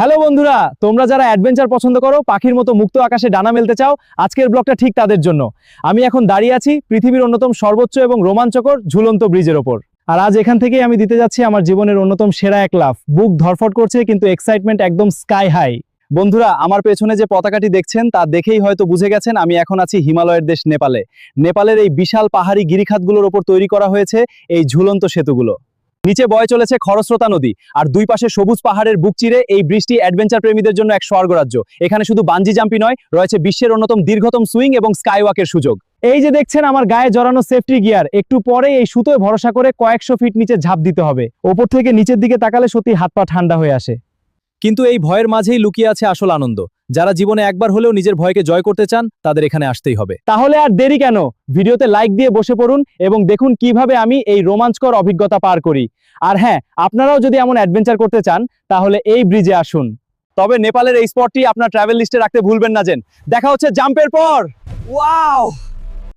Hello বন্ধুরা, তোমরা যারা অ্যাডভেঞ্চার পছন্দ করো, পাখির মতো মুক্ত আকাশে ডানা মেলতে চাও, আজকের ব্লগটা ঠিক তাদের জন্য। আমি এখন দাঁড়িয়ে আছি পৃথিবীর অন্যতম সর্বোচ্চ এবং রোমাঞ্চকর ঝুলন্ত ব্রিজের ওপর। আর আজ এখান থেকেই আমি দিতে যাচ্ছি আমার জীবনের অন্যতম সেরা এক লাফ। বুক ধরফট করছে, কিন্তু এক্সাইটমেন্ট একদম স্কাই হাই। বন্ধুরা, আমার পেছনে যে পতাকাটি দেখছেন তা দেখেই হয়তো বুঝে গেছেন আমি এখন আছি হিমালয়ের দেশ নেপালে। নেপালের এই বিশাল পাহাড়ি গিরিখাতগুলোর ওপর তৈরি করা হয়েছে এই ঝুলন্ত সেতুগুলো। নিচে বয়ে চলেছে খরস্রোতা নদী, আর দুই পাশে সবুজ পাহাড়ের বুক চিরে এই বৃষ্টি অ্যাডভেঞ্চার প্রেমীদের জন্য এক স্বর্গরাজ্য। এখানে শুধু বানজি জাম্পি নয়, রয়েছে বিশ্বের অন্যতম দীর্ঘতম সুইং এবং স্কাইওয়াকের সুযোগ। এই যে দেখছেন আমার গায়ে জড়ানো সেফটি গিয়ার, একটু পরে এই সুতোয় ভরসা করে কয়েকশো ফিট নিচে ঝাঁপ দিতে হবে। ওপর থেকে নিচের দিকে তাকালে সত্যি হাত পা ঠান্ডা হয়ে আসে। কিন্তু এই ভয়ের মাঝেই লুকিয়ে আছে আসল আনন্দ। যারা জীবনে একবার হলেও নিজের ভয়কে জয় করতে চান, তাদের এখানে আসতেই হবে। তাহলে আর দেরি কেন, ভিডিওতে লাইক দিয়ে বসে পড়ুন এবং দেখুন কিভাবে আমি এই রোমাঞ্চকর অভিজ্ঞতা পার করি। আর হ্যাঁ, আপনারাও যদি এমন অ্যাডভেঞ্চার করতে চান, তাহলে এই ব্রিজে আসুন। তবে নেপালের এই স্পটটি আপনার ট্রাভেল লিস্টে রাখতে ভুলবেন না। দেখা হচ্ছে জাম্পের পর। ওয়াও!